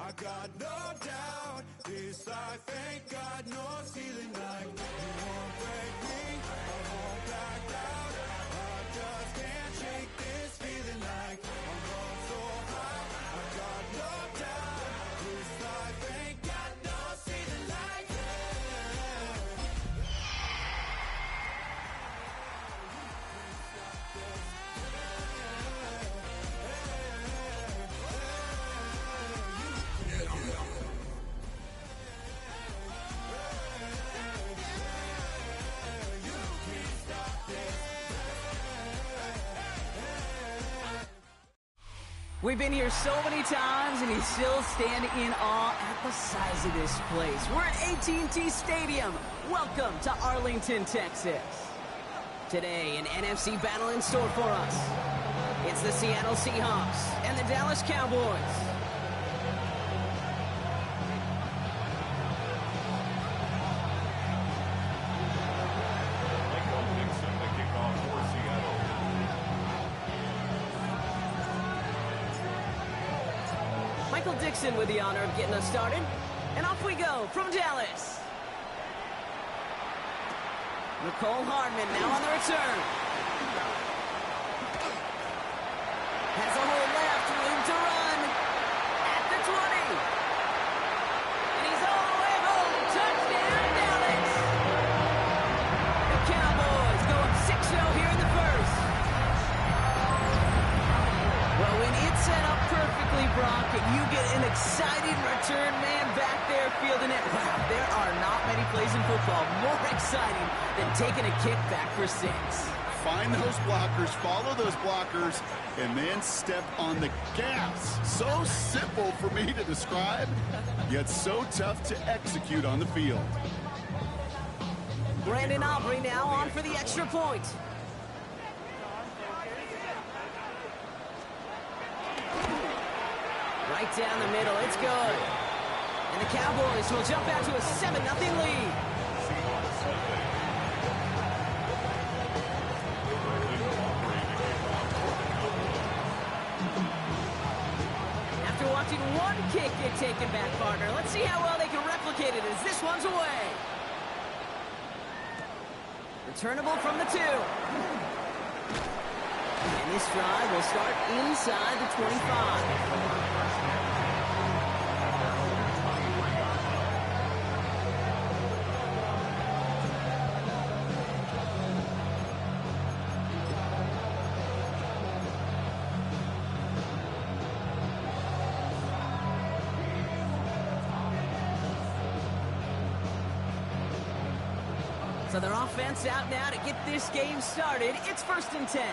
I got no doubt. This life ain't got no ceiling like you won't break me, I won't back down. I just can't shake this feeling like I'm going so high. I got no doubt. This life ain't got no ceiling like We've been here so many times, and he's still standing in awe at the size of this place. We're at AT&T Stadium. Welcome to Arlington, Texas. Today, an NFC battle in store for us. It's the Seattle Seahawks and the Dallas Cowboys. Michael Dixon with the honor of getting us started. And off we go from Dallas. Nicole Hardman now on the return. Has a hole left, room to run. At the 20. And he's all the way home. Touchdown, Dallas. The Cowboys go up 6-0 here in the first. Well, when it's set up perfectly, Brock, and you get an exciting return man back there fielding it, wow, there are not many plays in football more exciting than taking a kick back for 6. Find those blockers, follow those blockers, and then step on the gas. So simple for me to describe, yet so tough to execute on the field. Brandon Aubrey now on for the extra point. Right down the middle, it's good. And the Cowboys will jump out to a 7-0 lead. After watching one kick get taken back, partner, let's see how well they can replicate it as this one's away. Returnable from the 2. And this drive will start inside the 25. So their offense out now to get this game started. It's 1st and 10.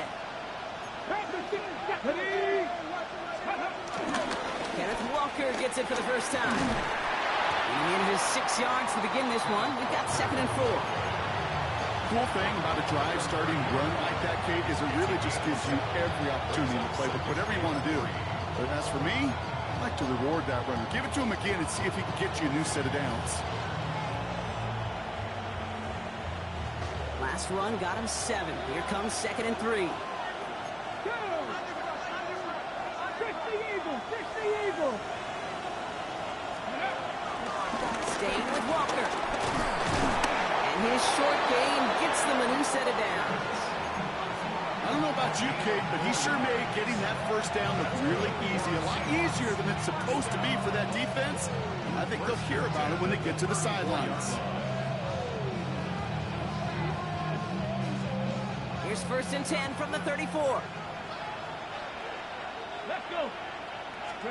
Kenneth Walker gets it for the first time. He in his 6 yards to begin this one. We've got 2nd and 4. Cool thing about a drive starting run like that, Kate, is it really just gives you every opportunity to play with whatever you want to do. But as for me, I like to reward that runner. Give it to him again and see if he can get you a new set of downs. Last run got him 7. Here comes 2nd and 3. Staying with Walker. And his short gain gets them a new set of downs. I don't know about you, Kate, but he sure made getting that first down look really easy. A lot easier than it's supposed to be for that defense. I think they'll hear about it when they get to the sidelines. Here's 1st and 10 from the 34. Let's go. He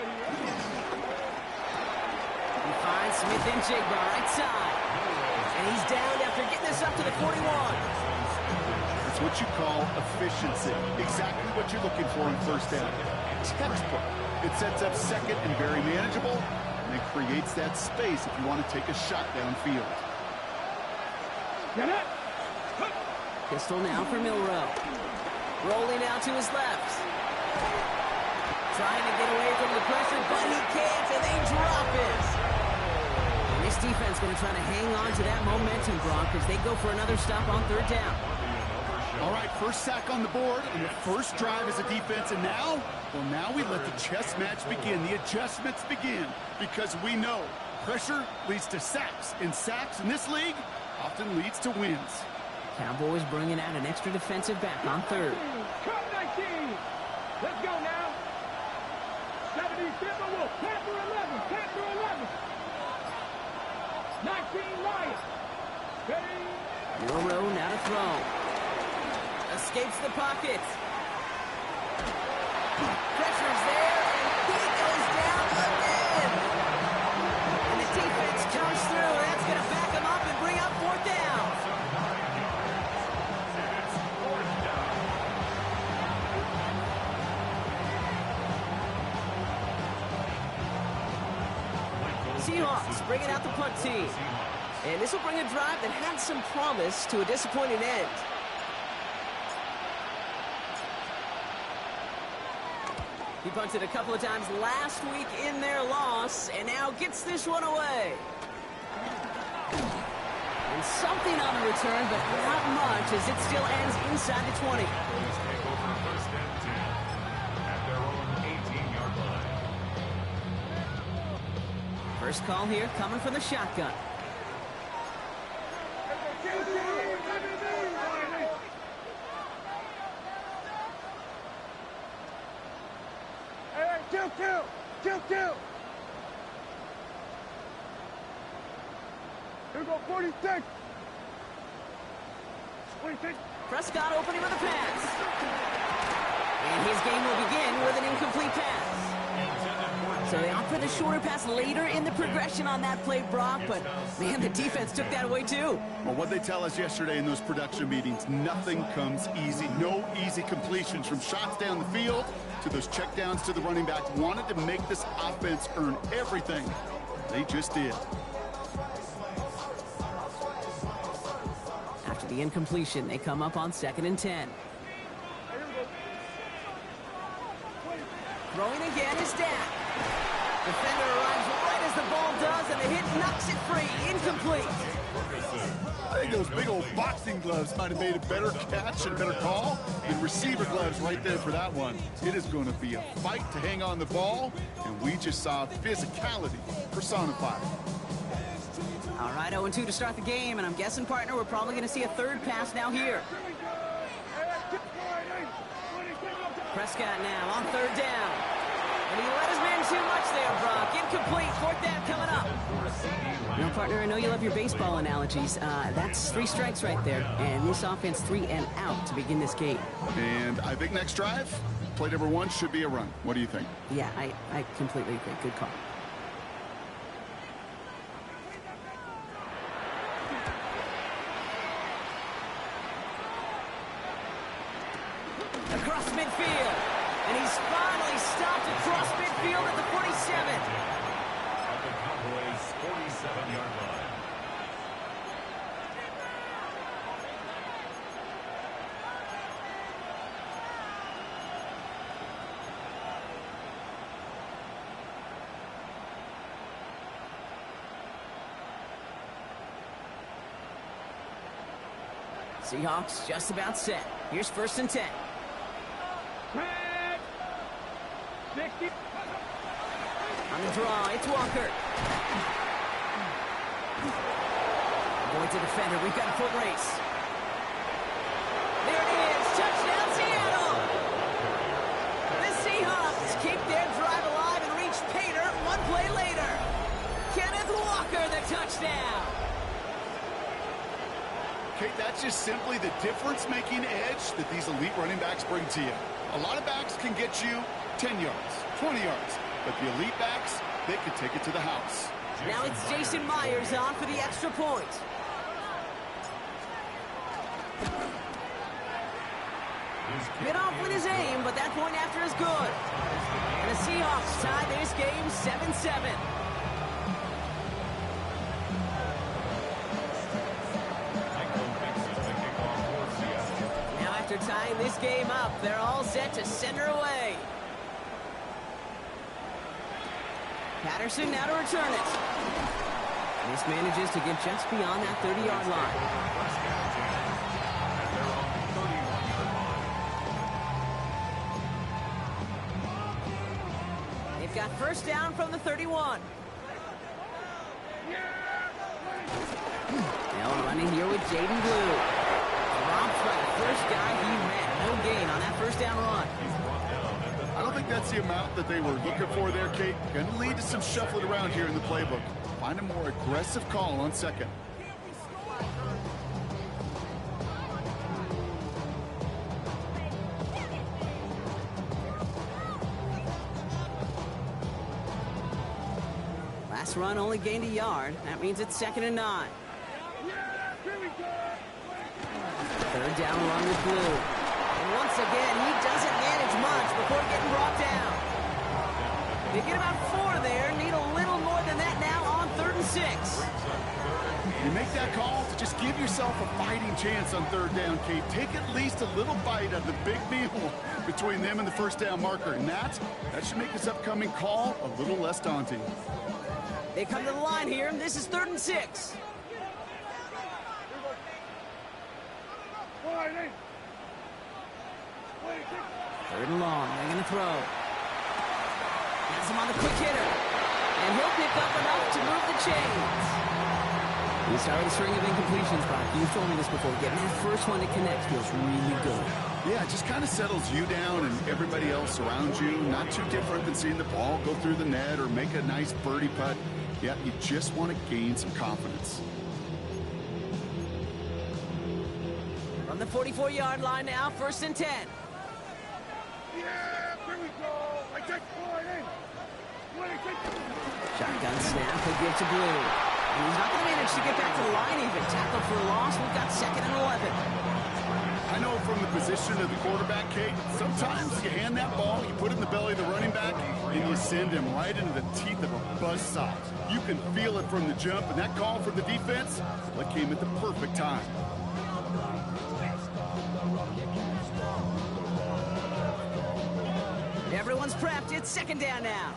finds Smith and Jigba right side. And he's down after getting this up to the 41. It's what you call efficiency. Exactly what you're looking for in first down. Textbook. It sets up 2nd and very manageable, and it creates that space if you want to take a shot downfield. Get it. Pistol now for Milrow. Rolling out to his left. Trying to get away from the pressure, but he can't, and they drop it. And this defense going to try to hang on to that momentum, Brock, as they go for another stop on 3rd down. All right, first sack on the board on the first drive as a defense, and now, well, now we let the chess match begin. The adjustments begin, because we know pressure leads to sacks, and sacks in this league often leads to wins. Cowboys bringing out an extra defensive back on third. Cut 19. Let's go now. 75 Wolf. Panther 11. Panther 11. 19 Lions. Ready. Milrow now to throw. Escapes the pocket. Pressure's there, and he goes down again. And the defense comes through, and that's going to back him up and bring up fourth down. Seahawks bringing out the punt team. And this will bring a drive that had some promise to a disappointing end. He punted a couple of times last week in their loss, and now gets this one away. And something on the return, but not much, as it still ends inside the 20. Take over first and 10 at their own 18-yard line. First call here coming from the shotgun. Kill. Here we go, 46. 26. Prescott opening with a pass. And his game will begin with an incomplete pass. So they opt for the shorter pass later in the progression on that play, Brock, but man, the defense took that away too. Well, what they tell us yesterday in those production meetings, nothing comes easy. No easy completions, from shots down the field to those checkdowns to the running back. Wanted to make this offense earn everything. They just did. After the incompletion, they come up on 2nd and 10. Throwing again is Dak. Defender arrives right as the ball does, and the hit knocks it free. Incomplete. I think those big old boxing gloves might have made a better catch and better call than receiver gloves right there for that one. It is going to be a fight to hang on the ball, and we just saw physicality personified. All right, 0-2 to start the game, and I'm guessing, partner, we're probably going to see a third pass now here. Prescott now on 3rd down. And he let his man too much there, Brock. Incomplete. 4th down coming up. You know, partner, I know you love your baseball analogies. That's 3 strikes right there. And this offense 3 and out to begin this game. And I think next drive, play number 1 should be a run. What do you think? Yeah, I completely agree. Good call. Across midfield. And he's finally stopped across midfield at the 47. At the Cowboys' 47-yard line. Seahawks just about set. Here's 1st and 10. 60. On the draw, it's Walker. Avoids a defender. We've got a foot race. There it is. Touchdown, Seattle. The Seahawks keep their drive alive and reach Pater one play later. Kenneth Walker, the touchdown. Okay, that's just simply the difference-making edge that these elite running backs bring to you. A lot of backs can get you 10 yards, 20 yards, but the elite backs, they can take it to the house. Now it's Jason Myers on for the extra point. Bit off with his aim, but that point after is good. And the Seahawks tie this game 7-7. Now after tying this game up, they're all set to send her away. Patterson now to return it. This manages to get just beyond that 30-yard line. got first down from the 31. Now running here with Jaden Blue. Dropped by the first guy he met. No gain on that first down run. I don't think that's the amount that they were looking for there, Kate. Going to lead to some shuffling around here in the playbook. Find a more aggressive call on second. Last run only gained a yard. That means it's 2nd and 9. Third down run with Blue. And once again, he doesn't manage much before getting brought down. They get about 4 there. Need a little more than that now on 3rd and 6. You make that call to just give yourself a fighting chance on 3rd down, Kate. Take at least a little bite of the big meal between them and the first down marker. And that should make this upcoming call a little less daunting. They come to the line here. This is 3rd and 6. Third and long. They're going to throw. Has him on the quick hitter. And he'll pick up enough to move the chains. We started a string of incompletions, Brock. You've told me this before. Getting that first one to connect feels really good. Yeah, it just kind of settles you down and everybody else around you. Not too different than seeing the ball go through the net or make a nice birdie putt. Yeah, you just want to gain some confidence. From the 44-yard line now, 1st and 10. Yeah, here we go. I take Shotgun snap, he'll give to Blue. And he's not going to manage to get back to the line even. Tackled for a loss. We've got 2nd and 11. I know from the position of the quarterback, Kate, sometimes you hand that ball, you put it in the belly of the running back, and you send him right into the teeth of a buzzsaw. You can feel it from the jump, and that call from the defense, that came at the perfect time. Everyone's prepped. It's 2nd down now.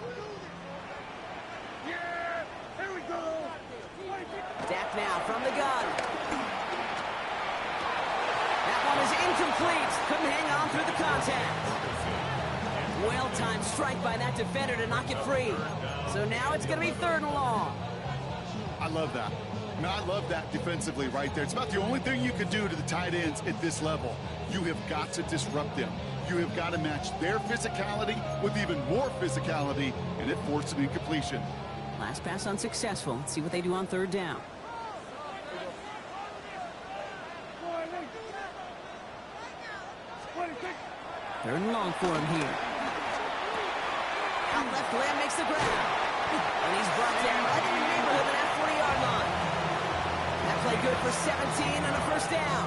Yeah, here we go. Dak now from the gun. That one is incomplete. Couldn't hang on through the contact. Well-timed strike by that defender to knock it free. So now it's going to be 3rd and long. I love that. I mean, I love that defensively right there. It's about the only thing you can do to the tight ends at this level. You have got to disrupt them. You have got to match their physicality with even more physicality, and it forced an incompletion. Last pass unsuccessful. Let's see what they do on 3rd down. 3rd and long for him here. Out left Lamb makes the grab. And he's brought down right in the neighborhood of that 40-yard line. That play good for 17 and a 1st down.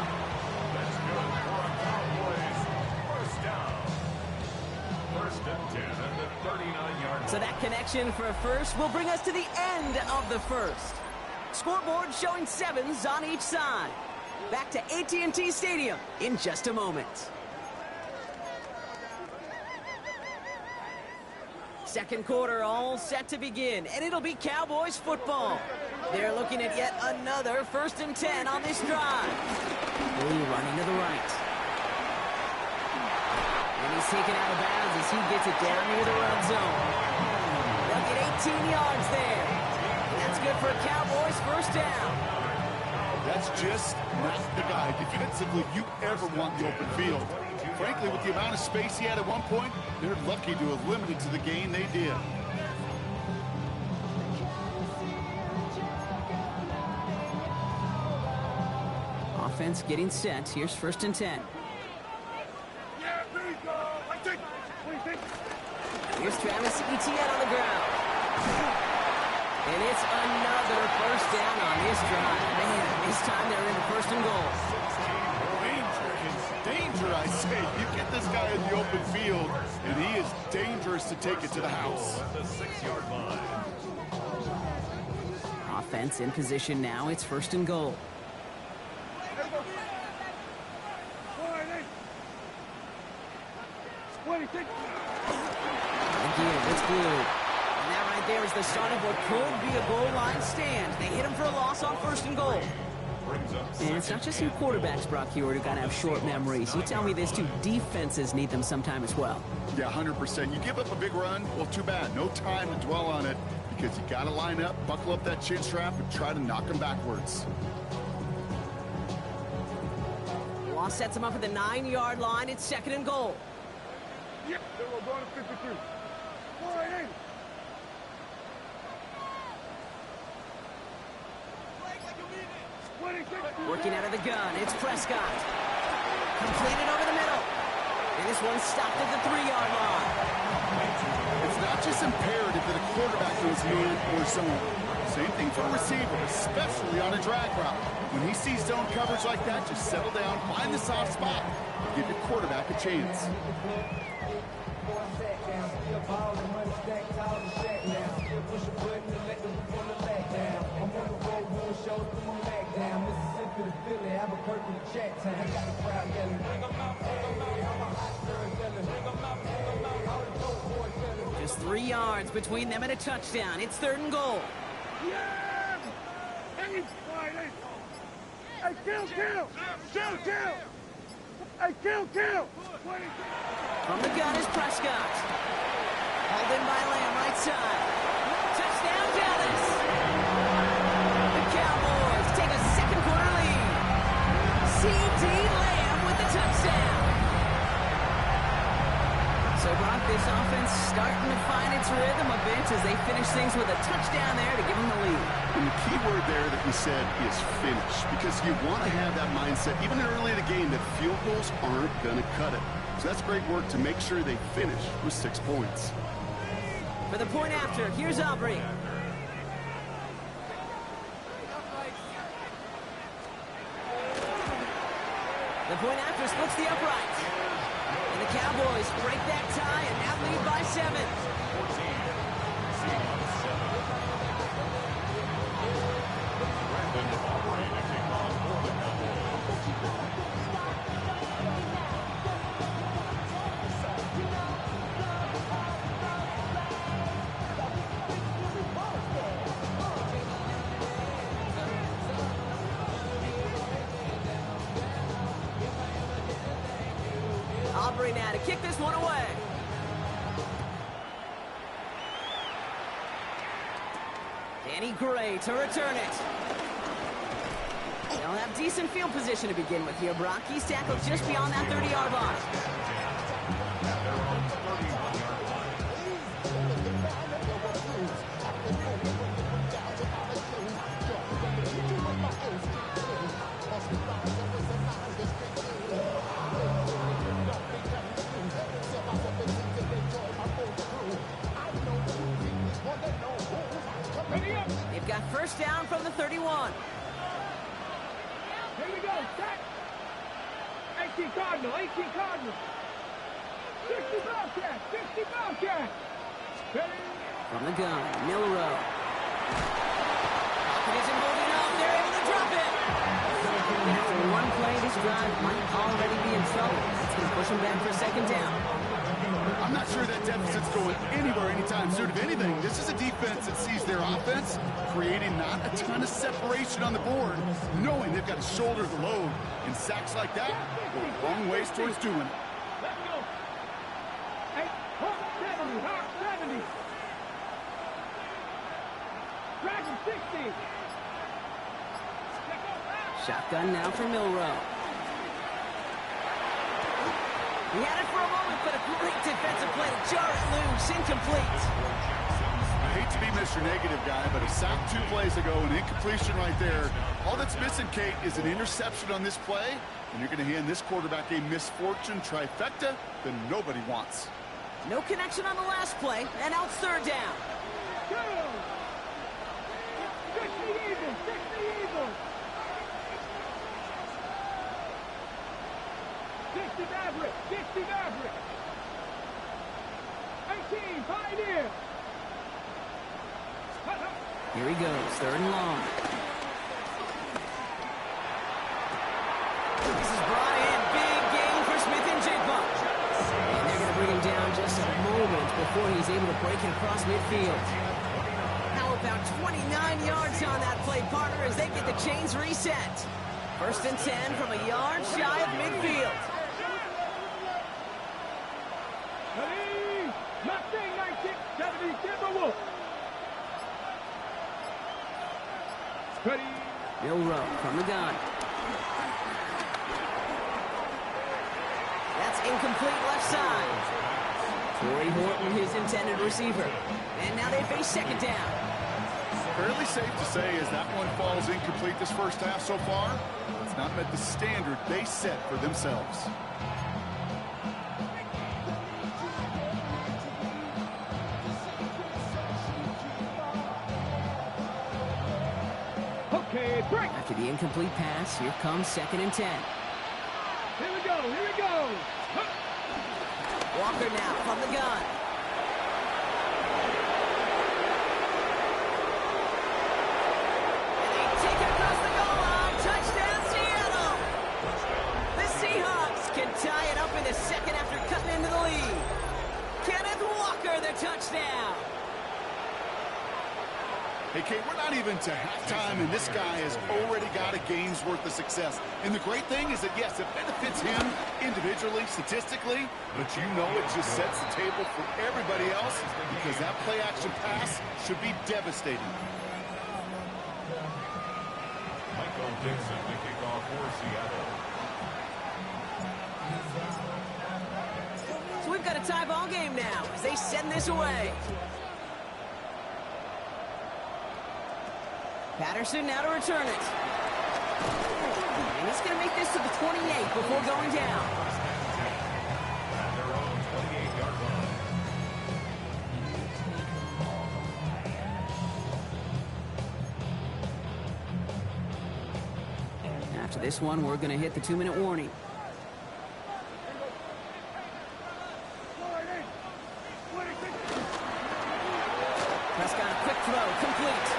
That's good for a Cowboys first down. 1st and 10 at the 39-yard line. So that connection for a first will bring us to the end of the first. Scoreboard showing 7s on each side. Back to AT&T Stadium in just a moment. Second quarter all set to begin, and it'll be Cowboys football. They're looking at yet another 1st and 10 on this drive. Blue running to the right. And he's taken out of bounds as he gets it down near the red zone. They'll get 18 yards there. That's good for a Cowboys 1st down. That's just not the guy defensively you ever want the open field. Frankly, with the amount of space he had at one point, they're lucky to have limited to the gain they did. Offense getting set. Here's 1st and 10. Yeah, here we go. I take. What do you think? Here's Travis Etienne on the ground. And it's another 1st down on this drive. Man, this time they're into 1st and goal. Danger, I say. You get this guy in the open field, and he is dangerous to take it to the house. At the 6-yard line. Offense in position now. It's 1st and goal. What do you think? Again, it's Blue. And that right there is the start of what could be a goal line stand. They hit him for a loss on 1st and goal. brings up And it's not just you quarterbacks, Brock Huard, who gotta have short memories. You tell me this too, defenses need them sometime as well. Yeah, 100%. You give up a big run, well, too bad. No time to dwell on it because you got to line up, buckle up that chin strap, and try to knock them backwards. Law sets him up at the 9-yard line. It's 2nd and goal. Yep, then we're going to 53. 480. Working out of the gun, it's Prescott. Completed over the middle. And this one stopped at the 3-yard line. It's not just imperative that a quarterback goes man or zone. Same thing for a receiver, especially on a drag route. When he sees zone coverage like that, just settle down, find the soft spot, and give your quarterback a chance. Just 3 yards between them and a touchdown. It's 3rd and goal. Yeah! Hey, Friday! Hey, kill! Kill! Hey, kill! From the gun is Prescott. Hauled in by Lamb, right side. Touchdown, Dallas! The Cowboys take a 2nd quarter lead. C.D. Lamb with the touchdown. So, Brock, this offense starting to find its rhythm a bit as they finish things with a touchdown there to give them the lead. And the key word there that we said is finish, because you want to have that mindset, even early in the game, that field goals aren't going to cut it. So that's great work to make sure they finish with 6 points. For the point after, here's Aubrey. The point after splits the uprights. And the Cowboys break that tie and now lead by 7. Aubrey now to kick this one away. Danny Gray to return it. They'll have decent field position to begin with here, Brock. He's tackled just beyond that 30-yard line. They've got 1st down from the 31. Here we go, set! 18 Cardinal! 60 Bobcat! Ready? From the gun, Milrow. Pocket isn't holding up. They're able to drop it. After one play, this drive might already be in trouble. It's going to push them back for a 2nd down. I'm not sure that deficit's going anywhere anytime soon. If anything, this is a defense that sees their offense creating not a ton of separation on the board, knowing they've got to shoulder the load. And sacks like that go a long ways towards doing it. Let's go! Hey, Hawk 70! Dragon 60! Shotgun now for Milrow. He had it for a moment, but a great defensive play to jar it loose. Incomplete. I hate to be Mr. Negative guy, but a sack 2 plays ago, an incompletion right there. All that's missing, Kate, is an interception on this play, and you're going to hand this quarterback a misfortune trifecta that nobody wants. No connection on the last play, and now it's 3rd down. Go! 60 Eagles! 60 Maverick! 18 Pioneer! Here he goes, 3rd and long. This is brought in. Big game for Smith and Jigba. And they're going to bring him down just a moment before he's able to break it across midfield. How about 29 yards on that play, partner, as they get the chains reset. 1st and 10 from a yard shy of midfield. Bill Rowe from the gun. That's incomplete left side. Torrey Horton, his intended receiver. And now they face 2nd down. Fairly safe to say as that one falls incomplete this first half so far, it's not met the standard they set for themselves. After the incomplete pass, here comes 2nd and 10. Here we go. Walker now from the gun. And they take it across the goal line. Touchdown, Seattle! The Seahawks can tie it up in the 2nd after cutting into the lead. Kenneth Walker, the touchdown. Hey, Kate, we're not even to halftime, and this guy has already got a game's worth of success. And the great thing is that, yes, it benefits him individually, statistically, but you know it just sets the table for everybody else because that play-action pass should be devastating. Michael Dixon, the kickoff for Seattle. So we've got a tie ball game now as they send this away. Patterson now to return it. And he's going to make this to the 28 before going down. At their own 28-yard line. After this one, we're going to hit the 2-minute warning. Prescott, a quick throw, complete.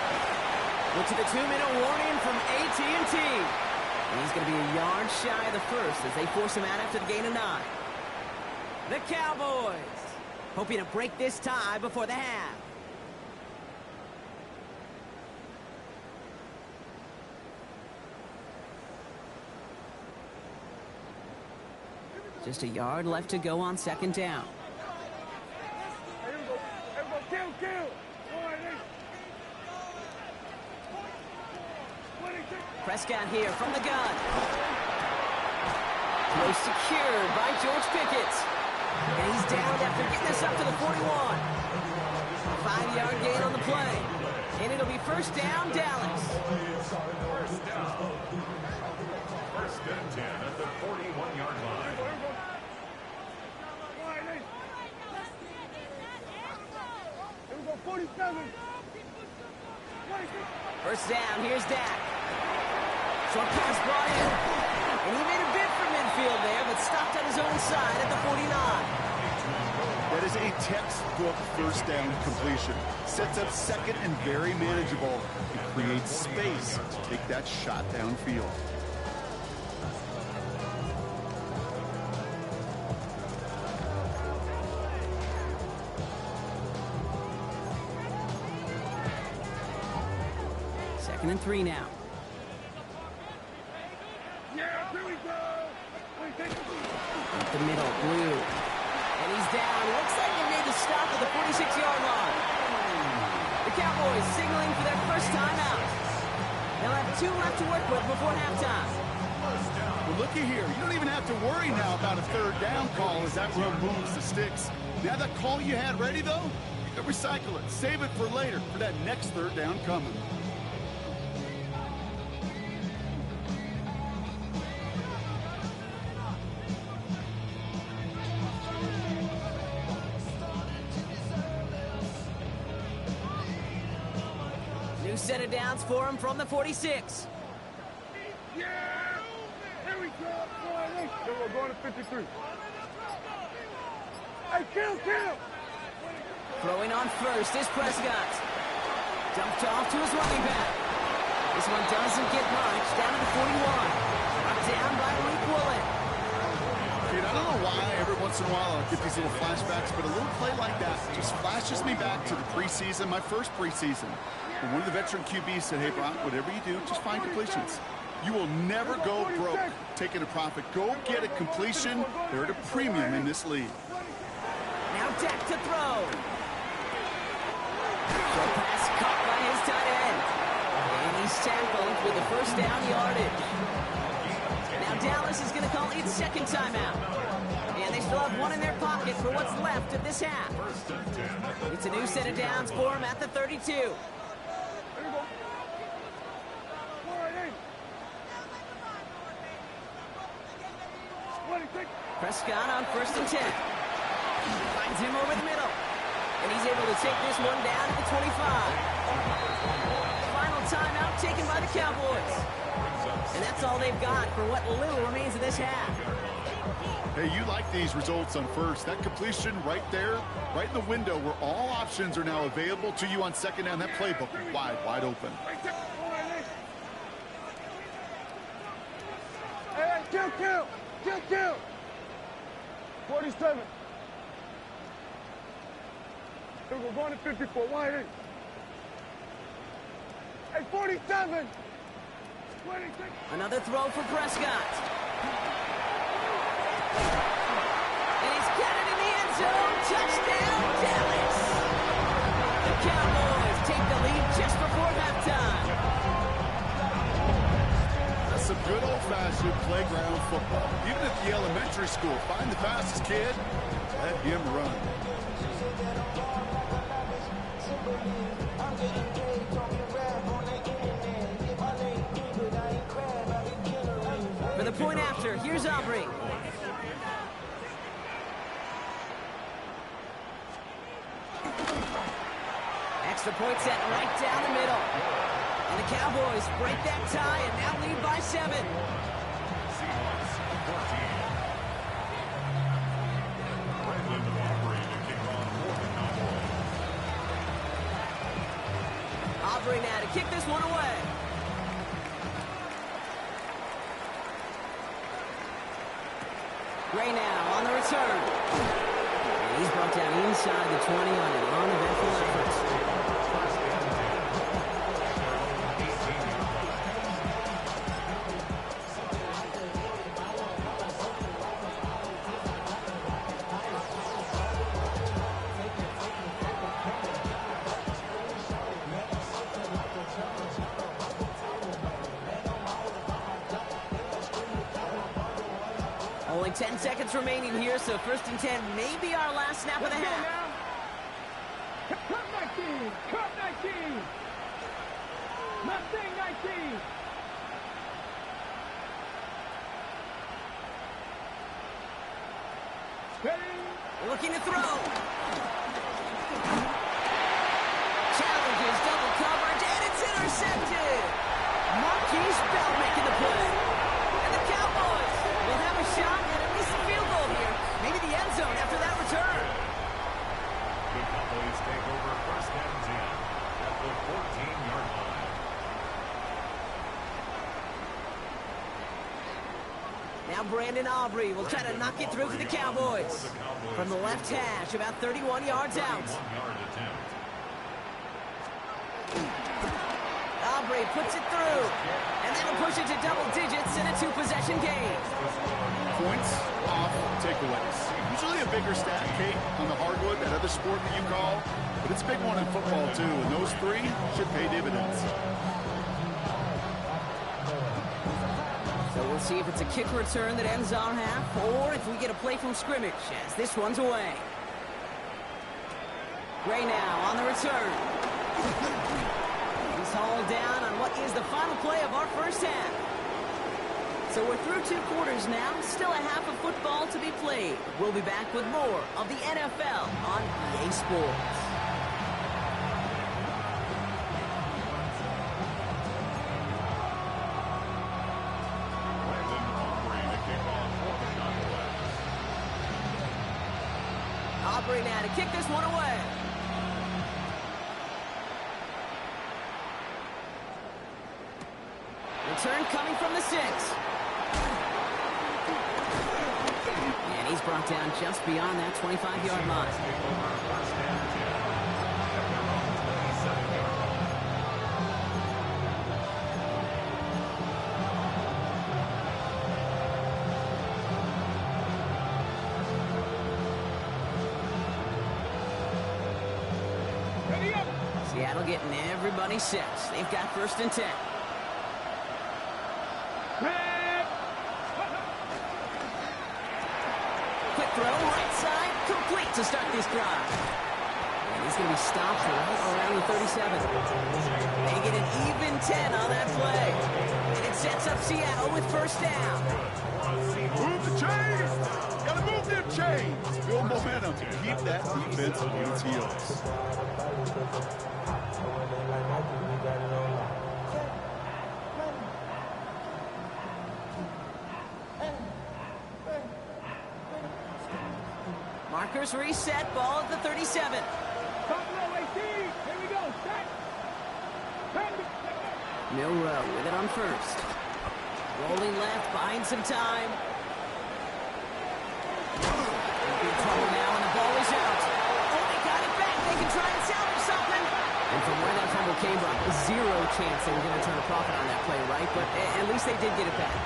We're to the 2-minute warning from AT&T. And he's going to be a yard shy of the first as they force him out after the gain of 9. The Cowboys hoping to break this tie before the half. Just a yard left to go on 2nd down. Prescott here from the gun. Throw secured by George Pickett. And he's down after getting this up to the 41. A 5-yard gain on the play. And it'll be 1st down, Dallas. 1st down. 1st and 10 at the 41-yard line. Here we go, 47. 1st down, here's Dak. Short pass brought in. And he made a bid for midfield there, but stopped on his own side at the 49. That is a textbook 1st down completion. Sets up 2nd and very manageable. It creates space to take that shot downfield. Second and 3 now. Yeah, here we go. Up the middle, Blue. And he's down. Looks like they made the stop at the 46-yard line. The Cowboys signaling for their first timeout. They'll have 2 left to work with before halftime. Well, looky here. You don't even have to worry now about a 3rd down call as that run moves the sticks. Now that call you had ready, though, you can recycle it. Save it for later for that next 3rd down coming. Set of downs for him from the 46. Yeah! Here we go. Then we're going to 53. Hey, kill! Throwing on first is Prescott. Dumped off to his running back. This one doesn't get much. Down to the 41. Brought down by Malik Woolen. Dude, I don't know why every once in a while I'll get these little flashbacks, but a little play like that just flashes me back to the preseason, my first preseason. And one of the veteran QBs said, hey, Brock, whatever you do, just find completions. You will never go broke taking a profit. Go get a completion. They're at a premium in this league. Now Dak to throw. The pass caught by his tight end. And he's tackled with the first down yardage. Now Dallas is going to call its second timeout. And they still have one in their pocket for what's left of this half. It's a new set of downs for them at the 32. Prescott on 1st and 10. Finds him over the middle. And he's able to take this one down at the 25. Final timeout taken by the Cowboys. And that's all they've got for what little remains of this half. Hey, you like these results on first. That completion right there, right in the window where all options are now available to you on second down. That playbook wide open. Hey, kill. 47. We're going to 54. Wide in. Hey, 47. 26. Another throw for Prescott. And he's got it in the end zone. Touchdown, Dallas. The Cowboys take the lead just before halftime. That's some good old-fashioned playground football. Even at the elementary school, find the fastest kid, let him run. For the point after, here's Aubrey. Extra point set right down the middle. And the Cowboys break that tie and now lead by 7. Seahawks 14. Brandon Aubrey to kick off for the Cowboys. Aubrey now to kick this one away. Gray now on the return. And he's brought down inside the 20 on an uneventful effort. Only 10 seconds remaining here, so 1st and 10 may be our last snap of the half. Cut 19. Cut 19. Mustang 19. Steady. Looking to throw. Challenges double coverage, and it's intercepted. Marquise Bell making the play. And the Cowboys will have a shot at least a field goal here. Maybe the end zone after that return. The Cowboys take over 1st and 10 at the 14-yard line. Now Brandon Aubrey will try to knock it through for the Cowboys. From the left hash, about 31 yards out. 31-yard attempt. Aubrey puts it through. And that'll push it to double digits in a 2-possession game. Points off takeaways. Usually a bigger stat, Kate, on the hardwood, that other sport that you call. But it's a big one in football, too. And those 3 should pay dividends. So we'll see if it's a kick return that ends our half, or if we get a play from scrimmage as this one's away. Gray now on the return. He's hauled down on what is the final play of our first half. So we're through 2 quarters now, still a half of football to be played. We'll be back with more of the NFL on EA Sports. Brandon Aubrey to kick off for the Cowboys. Aubrey now to kick this one away. Return coming from the 6. And he's brought down just beyond that 25-yard line. Take over 1st and 10 at their own 27-yard line. Seattle getting everybody set. They've got 1st and 10. Quick throw, right side, complete to start this drive. And he's going to be stopped right around the 37. They get an even 10 on that play. And it sets up Seattle with 1st down. Move the chains! Gotta move them chains! Build momentum to keep that defense on its heels. Markers reset, ball at the 37. Milroe with it on 1st. Rolling left, buying some time. Big trouble now, and the ball is out. Oh, they got it back. They can try and salvage something. And from where that fumble came from, 0 chance they were going to turn a profit on that play, right? But at least they did get it back.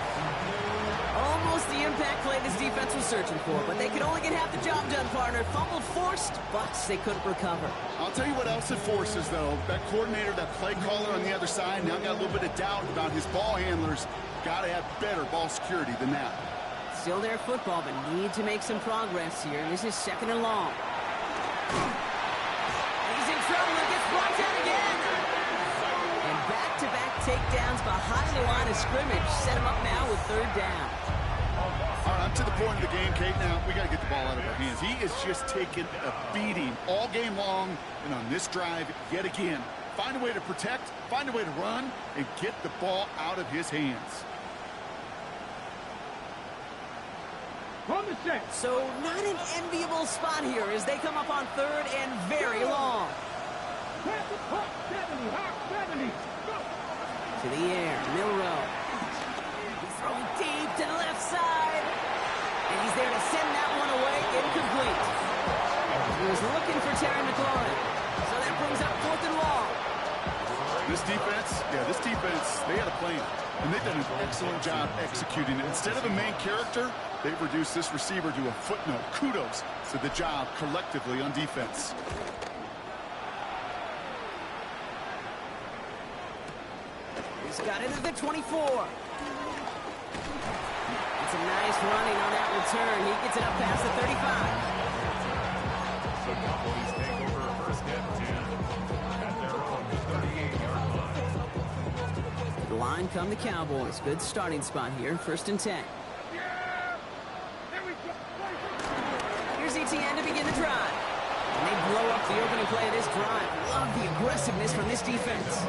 Almost the impact play this defense was searching for, but they could only get half the job done, partner. Fumble forced, but they couldn't recover. I'll tell you what else it forces, though. That coordinator, that play caller on the other side, now got a little bit of doubt about his ball handlers. Got to have better ball security than that. Still their football, but need to make some progress here. This is 2nd and long. He's in trouble and gets brought down again. And back-to-back takedowns behind the line of scrimmage. Set him up now with 3rd down. All right, I'm to the point of the game, Kate. Now, we got to get the ball out of our hands. He is just taking a beating all game long, and on this drive, yet again. Find a way to protect, find a way to run, and get the ball out of his hands. So not an enviable spot here as they come up on 3rd and very long. To the air, Milroe. Throwing deep to the left side. And he's there to send that one away, incomplete. He was looking for Terry McLaurin. So that brings up 4th and long. This defense, they had a plan. And they've done an excellent job executing it. Instead of a main character, they've reduced this receiver to a footnote. Kudos to the job collectively on defense. He's got it at the 24. It's a nice running on that return. He gets it up past the 35. The Cowboys take over 1st and 10 at their own 38-yard line. The line come the Cowboys. Good starting spot here. 1st and 10. Here's ETN to begin the drive. And they blow up the opening play of this drive. Love the aggressiveness from this defense.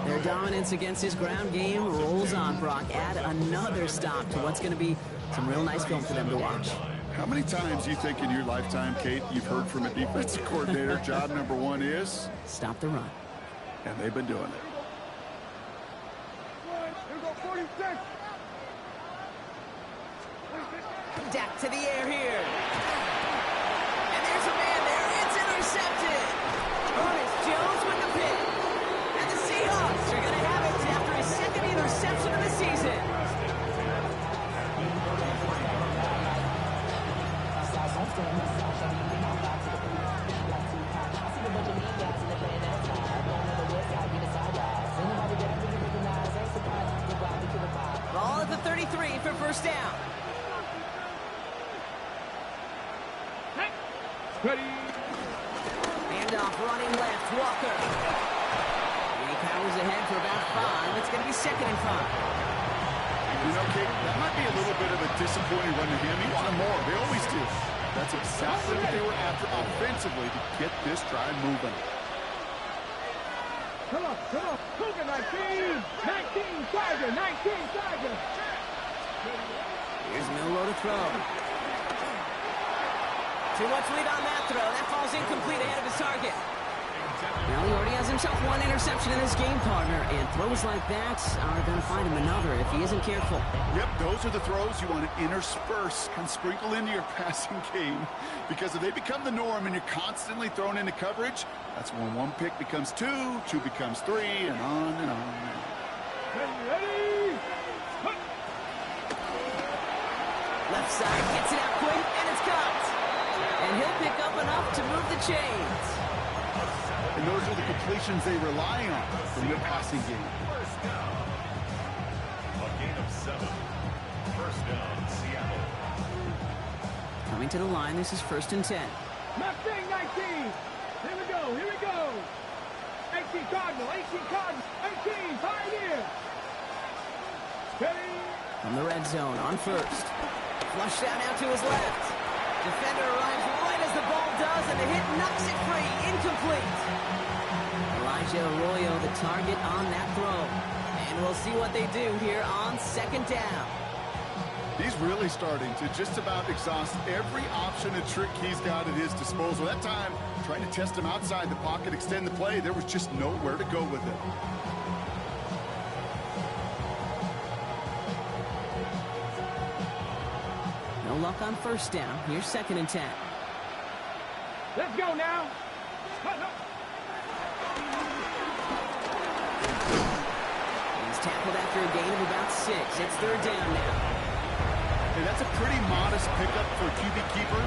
Their dominance against his ground game rolls on, Brock. Add another stop to what's going to be some real nice film for them to watch. How many times do you think in your lifetime, Kate, you've heard from a defensive coordinator, job number 1 is? Stop the run. And they've been doing it. Dak to the air here. And there's a man there. It's intercepted. Ernest Jones with the pick. And the Seahawks are going to have it after his 2nd interception of the season. Ball at the 33 for 1st down. Handoff running left, Walker. He powers ahead for about 5. It's going to be 2nd and 5. You know, Kate, that might be a little bit of a disappointing run to him. He wanted more. They always do. That's exactly what they were after offensively to get this drive moving. Come on. Cougar 19. 19, Tiger. 19, Tiger. Here's Milroe to throw. Too much lead on that throw. That falls incomplete ahead of his target. Now he already has himself 1 interception in this game, partner, and throws like that are going to find him another if he isn't careful. Yep, those are the throws you want to intersperse and sprinkle into your passing game, because if they become the norm and you're constantly thrown into coverage, that's when 1 pick becomes 2, 2 becomes 3, and on and on. Ready? Left side gets it out quick, and it's caught. And he'll pick up enough to move the chains. and those are the completions they rely on from their passing game. First down. A gain of 7. First down, Seattle. Coming to the line, this is 1st and 10. Mustang 19. Here we go. Here we go. 18 Cardinal. 18 Cardinal. 18 Pioneer. Steady. From the red zone on 1st. Flushed down out to his left. Defender arrives right as the ball does, and the hit knocks it free. Incomplete. Elijah Arroyo, the target on that throw. And we'll see what they do here on 2nd down. He's really starting to just about exhaust every option and trick he's got at his disposal. That time, trying to test him outside the pocket, extend the play, there was just nowhere to go with it. No luck on 1st down. Here's 2nd and 10. Let's go now. He's tackled after a gain of about 6. It's 3rd down now. And that's a pretty modest pickup for a QB keeper.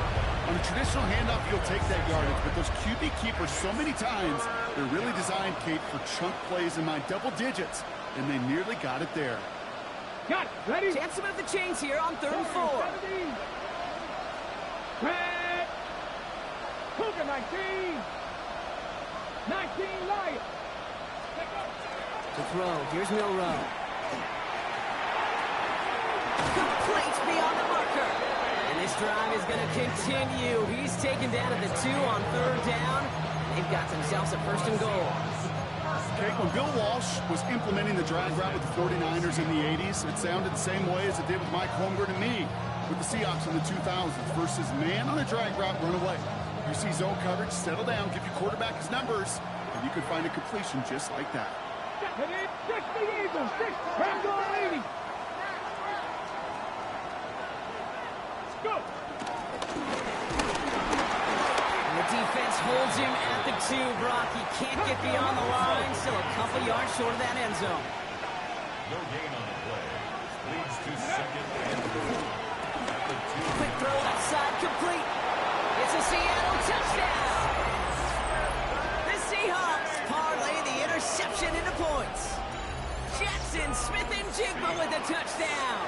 On a traditional handoff, you'll take that yardage, but those QB keepers, so many times, they're really designed, Kate, for chunk plays in my double digits, and they nearly got it there. Got it. Ready? Chance to move the chains here on 3rd and 4. 17. Red. Cougar 19. 19 Lion. To throw, here's Milrow. Complete beyond the marker. And this drive is going to continue. He's taken down at the 2 on 3rd down. They've got themselves a 1st and goal. Okay, when Bill Walsh was implementing the drag route with the 49ers in the 80s, it sounded the same way as it did with Mike Holmgren and me with the Seahawks in the 2000s versus man on a drag route, run away. You see zone coverage, settle down, give your quarterback his numbers, and you can find a completion just like that. 60 Eagles. 6. Rambo 80. Go. And the defense holds him at the 2, Brock. He can't get beyond the line. Still a couple yards short of that end zone. No gain on the play. Leads to 2nd and 4. At the 2. Quick throw outside, complete. It's a Seattle touchdown. The Seahawks parlay the interception into points. Jackson Smith-Njigba with a touchdown.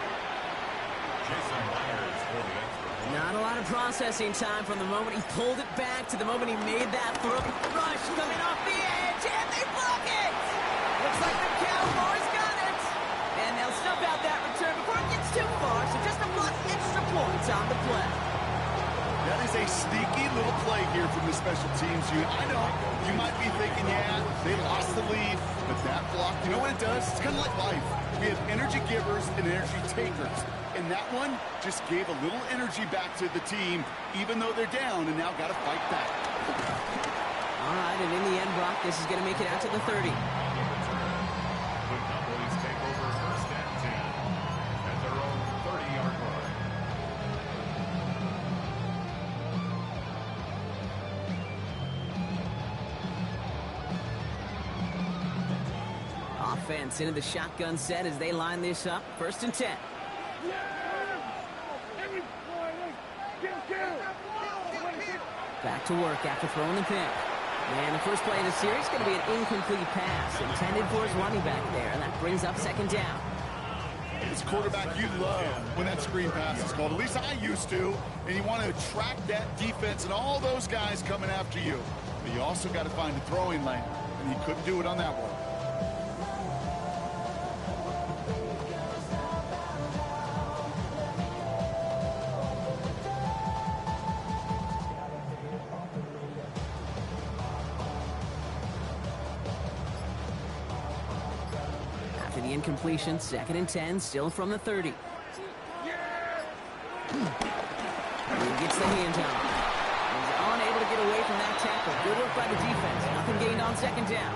Jason Myers for the extra point. Not a lot of processing time from the moment he pulled it back to the moment he made that throw. Rush coming off the edge, and they block it. Looks like the Cowboys got it. And they'll snuff out that return before it gets too far, so just a block extra points on the play. That is a sneaky little play here from the special teams unit. I know you might be thinking, yeah, they lost the lead, but that block, you know what it does? It's kind of like life. We have energy givers and energy takers. And that one just gave a little energy back to the team, even though they're down and now got to fight back. All right, and in the end, Brock, this is going to make it out to the 30. On the return, the Cowboys take over 1st and 10 at their own 30-yard line. Offense into the shotgun set as they line this up. 1st and 10. Back to work after throwing the pick. And the first play of the series is going to be an incomplete pass intended for his running back there, and that brings up 2nd down. It's quarterback you love when that screen pass is called. At least I used to. And you want to attract that defense and all those guys coming after you. But you also got to find a throwing lane, and he couldn't do it on that one. After the incompletion, 2nd and 10, still from the 30. He gets the handoff. He's unable to get away from that tackle. Good work by the defense. Nothing gained on 2nd down.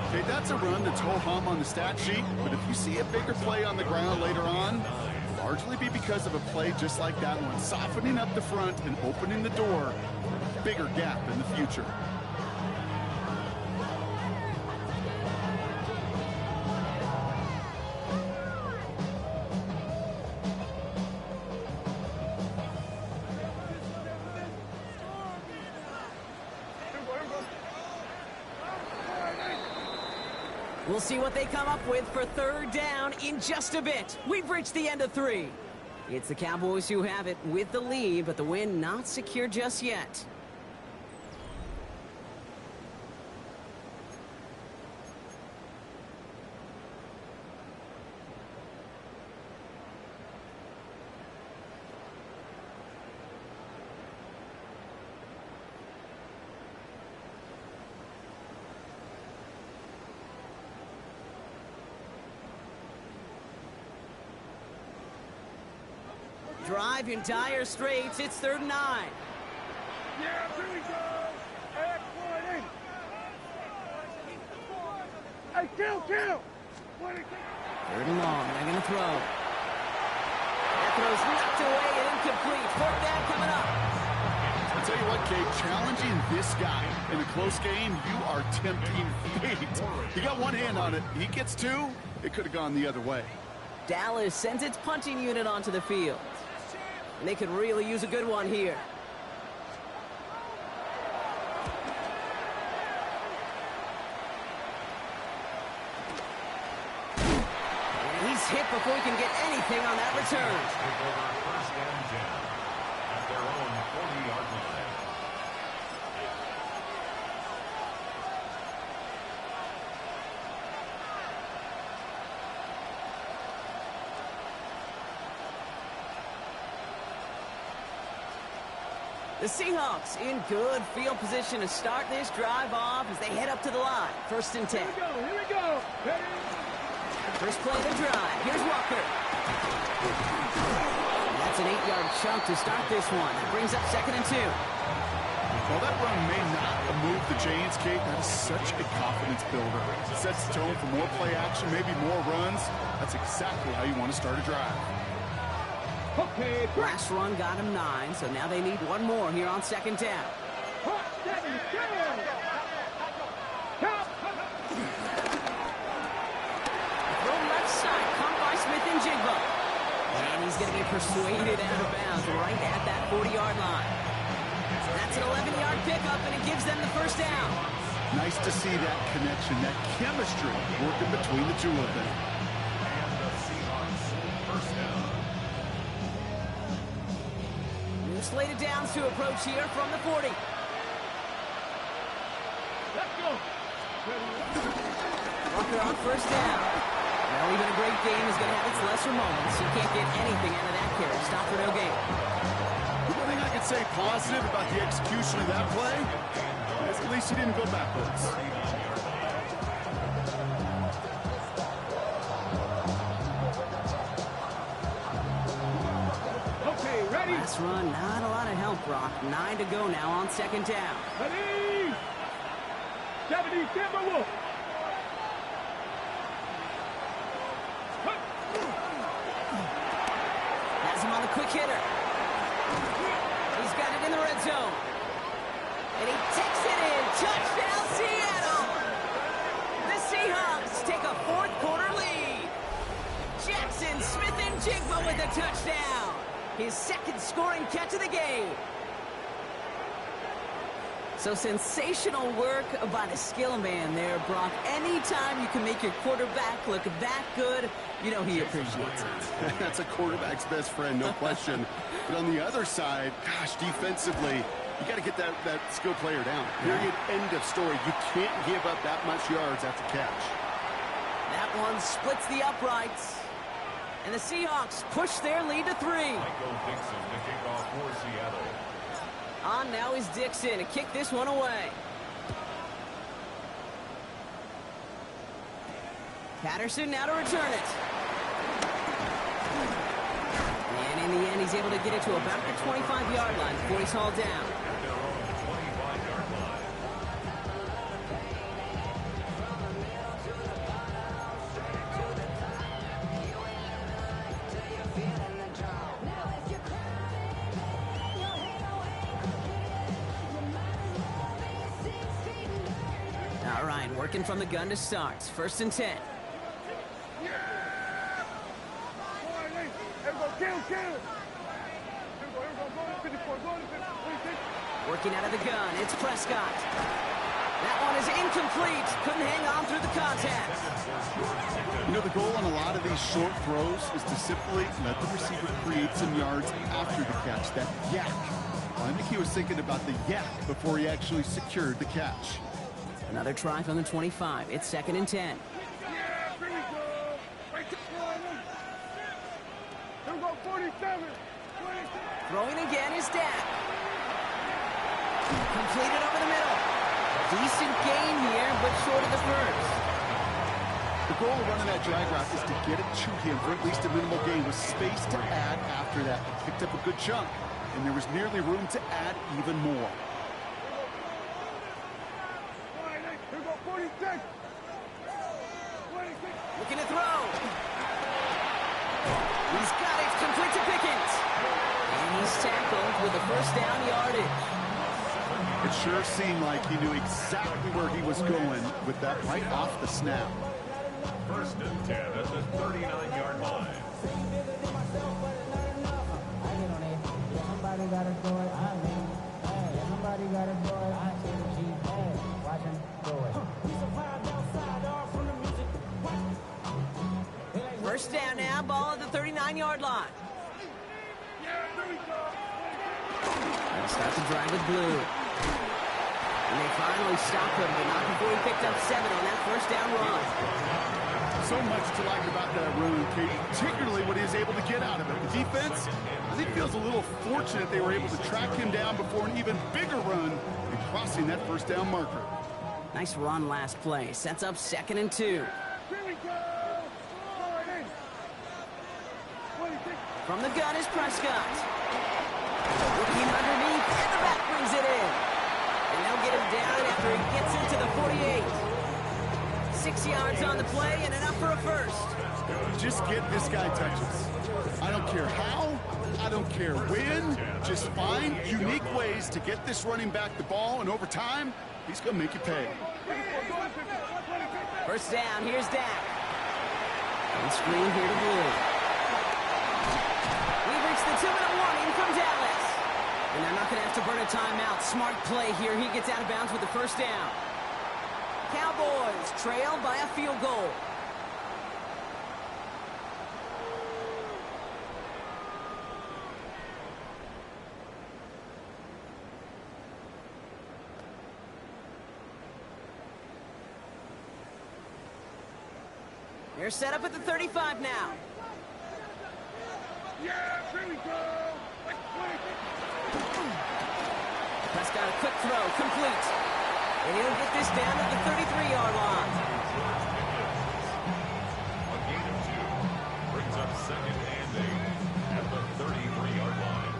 Okay, that's a run that's ho-hum on the stat sheet, but if you see a bigger play on the ground later on, it'll largely be because of a play just like that one, softening up the front and opening the door for a bigger gap in the future. We'll see what they come up with for third down in just a bit. We've reached the end of 3. It's the Cowboys who have it with the lead, but the win not secure just yet. Drive in dire straits. It's 3rd and 9. Yeah, here we go. Hey, hey, kill. 3rd and long. They're going to throw. That throw's knocked away and incomplete. 4th down coming up. I'll tell you what, Kate, challenging this guy in a close game, you are tempting fate. He got one hand on it. He gets 2. It could have gone the other way. Dallas sends its punting unit onto the field. And they could really use a good one here. And he's hit before he can get anything on that return. Take over 1st and 10 at their own 40-yard line. The Seahawks in good field position to start this drive off as they head up to the line. 1st and 10. Here we go. Ready? First play of the drive. Here's Walker. That's an 8-yard chunk to start this one. That brings up 2nd and 2. While that run may not have moved the chains, Kate, that is such a confidence builder. It sets the tone for more play action, maybe more runs. That's exactly how you want to start a drive. Okay, Last run got him 9, so now they need one more here on 2nd down. Throw left side, caught by Smith and Jigba. And he's going to be persuaded out of bounds right at that 40-yard line. That's an 11-yard pickup, and it gives them the 1st down. Nice to see that connection, that chemistry working between the two of them. And the Seahawks, 1st down. Slated downs to approach here from the 40. Let's go. Walker on 1st down. Well, even a great game is going to have its lesser moments. You can't get anything out of that carry. Stop for no gain. The one thing I can say positive about the execution of that play is at least he didn't go backwards. Last run, not a lot of help, Brock. 9 to go now on 2nd down. Ready? 70, Timberwolf. Has him on the quick hitter. He's got it in the red zone. And he takes it in. Touchdown, Seattle! The Seahawks take a 4th quarter lead. Jackson Smith-Njigba with a touchdown. His 2nd scoring catch of the game. So sensational work by the skill man there, Brock. Anytime you can make your quarterback look that good, you know he appreciates it. That's a quarterback's best friend, no question. But on the other side, gosh, defensively, you got to get that skill player down. Period, end of story. You can't give up that much yards after catch. That one splits the uprights. And the Seahawks push their lead to 3. Michael Dixon to kick off for Seattle. On now is Dixon to kick this one away. Patterson now to return it. And in the end, he's able to get it to about the 25-yard line before he's hauled down. At their own 25-yard line. All right, working from the gun to start. 1st and 10. Working out of the gun, it's Prescott. That one is incomplete. Couldn't hang on through the contact. goal on a lot of these short throws is to simply let the receiver create some yards after the catch, that yak. Well, I think he was thinking about the yak before he actually secured the catch. Another try from the 25. It's 2nd and 10. Here we go, 47. Throwing again is Dak. Completed over the middle. Decent gain here, but short of the first. The goal of running that drag route is to get it to him for at least a minimal gain with space to add after that. He picked up a good chunk, and there was nearly room to add even more. Here we go, 46. 26. Looking to throw. He's got it. Complete to Pickens. And he's tackled with a first down yardage. It sure seemed like he knew exactly where he was going with that right off the snap. 1st and 10 at the 39-yard line. Somebody gotta do it. I mean, hey, somebody gotta do it. I see the Chief. Hey, watch him do it. First down now. Ball at the 39-yard line. They'll start to drive with blue. And they finally stop him, but not before he picked up 7 on that first down run. So much to like about that run, Kate, particularly what he was able to get out of it. The defense, I think, feels a little fortunate they were able to track him down before an even bigger run and crossing that first down marker. Nice run last play. Sets up 2nd and 2. Here we go. From the gun is Prescott. Looking underneath, and the back brings it in. And they'll get him down after he gets into the 48. 6 yards on the play and enough for a first. Just get this guy touches. I don't care how, I don't care when. Just find unique ways to get this running back the ball, and over time, he's going to make you pay. First down, here's Dak. And screen here to Blue. We've reached the 2-minute warning from Dallas. And they're not going to have to burn a timeout. Smart play here. He gets out of bounds with the first down. Cowboys trail by a field goal. They're set up at the 35 now. Yeah, here we go. Prescott, a quick throw, complete. And he'll get this down at the 33-yard line. A gain of 2 brings up 2nd and 8 at the 33-yard line.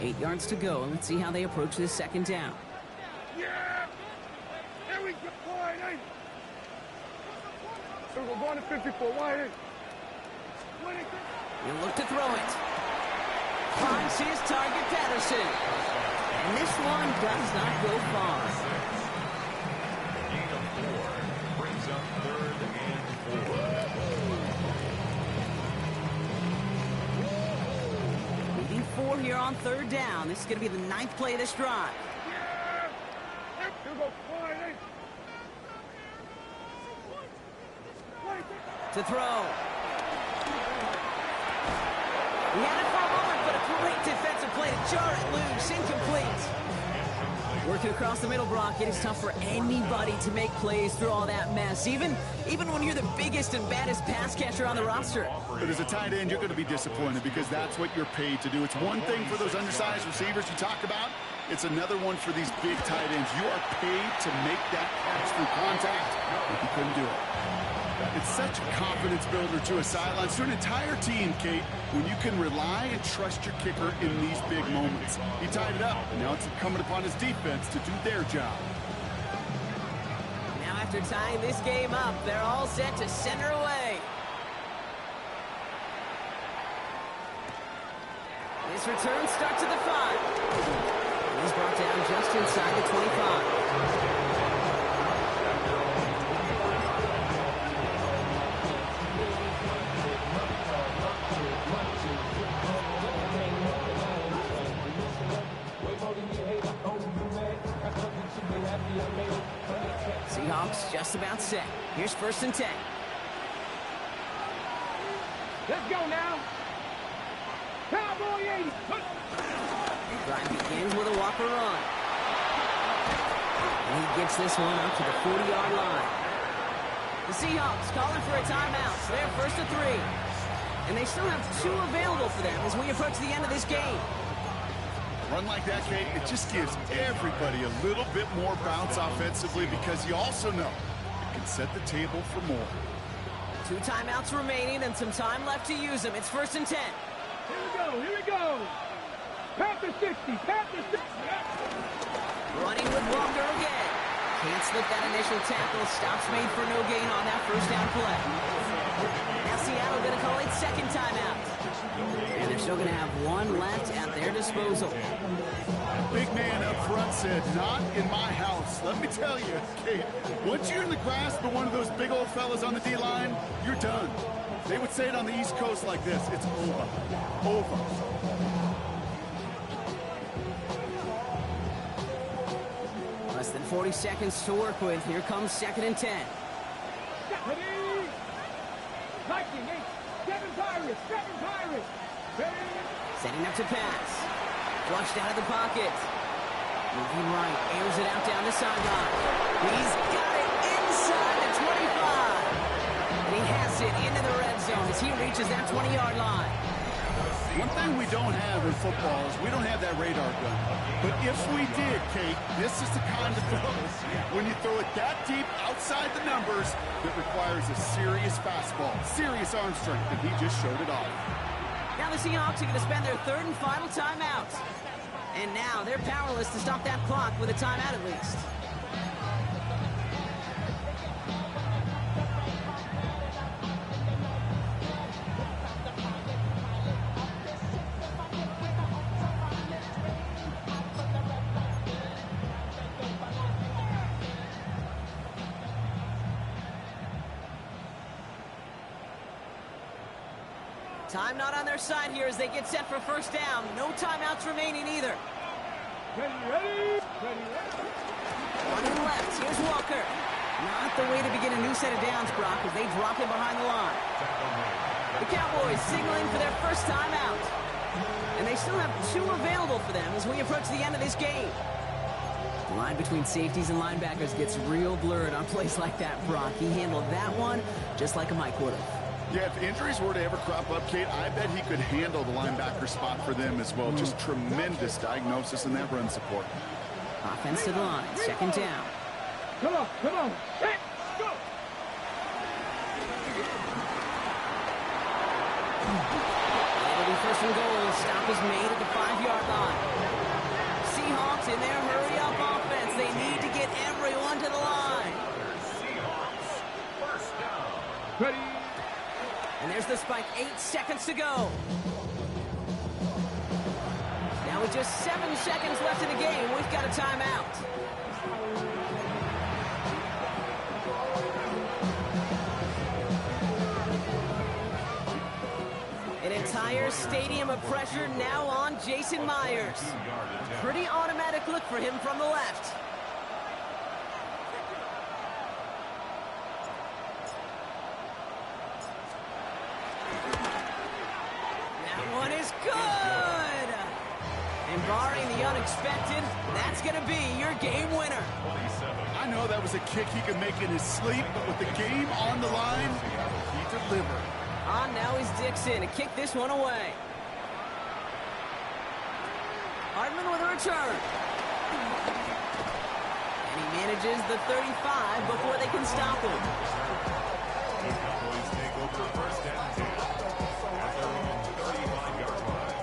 Eight yards to go. Let's see how they approach this 2nd down. Yeah. Here we go. Wide eight. So we're going to 54. Wide eight. He'll look to throw it. Finds his target, Patterson. And this one does not go far. Gain of 4 brings up 3rd and 4. Needing 4 here on 3rd down. This is going to be the 9th play of this drive. Here we go. Wide eight. To throw. He had it for a moment, but a great defensive play to jar it loose. Incomplete. Working across the middle, Brock, it is tough for anybody to make plays through all that mess, even when you're the biggest and baddest pass catcher on the roster. But as a tight end, you're going to be disappointed because that's what you're paid to do. It's one thing for those undersized receivers you talk about. It's another one for these big tight ends. You are paid to make that catch through contact, but you couldn't do it. It's such a confidence builder to a sideline, to an entire team, Kate, when you can rely and trust your kicker in these big moments. He tied it up, and now it's incumbent upon his defense to do their job. Now after tying this game up, they're all set to center away. This return starts at the 5. He's brought down just inside the 25. Seahawks just about set. Here's 1st and 10. Let's go now. Cowboy 80. Drive begins with a Walker run. And he gets this one up to the 40-yard line. The Seahawks calling for a timeout. So they're 1st and 3. And they still have 2 available for them as we approach the end of this game. Run like that, Kate, it just gives everybody a little bit more bounce offensively because you also know it can set the table for more. 2 timeouts remaining and some time left to use them. It's 1st and 10. Here we go. Panther 60, Panther 60. Running with Walker again. Can't slip that initial tackle. Stops made for no gain on that 1st down play. Now Seattle going to call it 2nd timeout. And they're still going to have 1 left at their disposal. Big man up front said, not in my house. Let me tell you, Kate, once you're in the grasp of one of those big old fellas on the D-line, you're done. They would say it on the East Coast like this. It's over. Over. Less than 40 seconds to work with. Here comes 2nd and 10. Ready? Viking 8, 7 Pirates, 7 Pirates. Ready? Setting up to pass. Flushed out of the pocket. Moving right. Airs it out down the sideline. He's got it inside the 25. And he has it into the red zone as he reaches that 20-yard line. One thing we don't have in football is we don't have that radar gun. But if we did, Kate, this is the kind of throw, when you throw it that deep outside the numbers, that requires a serious fastball, serious arm strength, and he just showed it off. Now the Seahawks are going to spend their 3rd and final timeout. And now they're powerless to stop that clock with a timeout at least. Time not on their side here as they get set for 1st down. No timeouts remaining either. Ready? Running left, here's Walker. Not the way to begin a new set of downs, Brock, as they drop him behind the line. The Cowboys signaling for their 1st timeout. And they still have 2 available for them as we approach the end of this game. The line between safeties and linebackers gets real blurred on plays like that, Brock. He handled that one just like a Mike would have. Yeah, if injuries were to ever crop up, Kate, I bet he could handle the linebacker spot for them as well. Just tremendous diagnosis in that run support. Offense to the line, 2nd down. Come on. Let's go. It'll be 1st and goal. Stop is made at the 5-yard line. Seahawks in their hurry-up offense. They need to get everyone to the line. Seahawks, 1st down. Ready? And there's the spike. 8 seconds to go. Now with just 7 seconds left in the game, we've got a timeout. An entire stadium of pressure now on Jason Myers. Pretty automatic look for him from the left. Barring the unexpected, that's going to be your game winner. I know that was a kick he could make in his sleep, but with the game on the line, he delivered. On now is Dixon to kick this one away. Hardman with a return. And he manages the 35 before they can stop him. The Cowboys take over 1st and 10 at their own 35-yard line.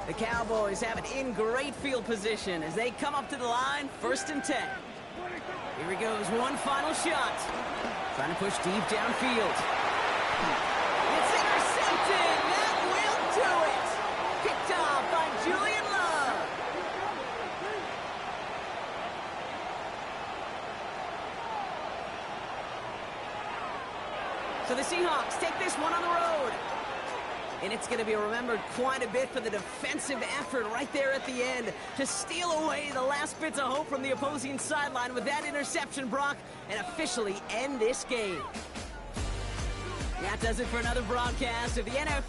The Cowboys have it in great field position as they come up to the line, 1st and 10. Here he goes, one final shot. Trying to push deep downfield. It's intercepted. That will do it. Picked off by Julian Love. So the Seahawks take this one on the road. And it's going to be remembered quite a bit for the defensive effort right there at the end to steal away the last bits of hope from the opposing sideline with that interception, Brock, and officially end this game. That does it for another broadcast of the NFL.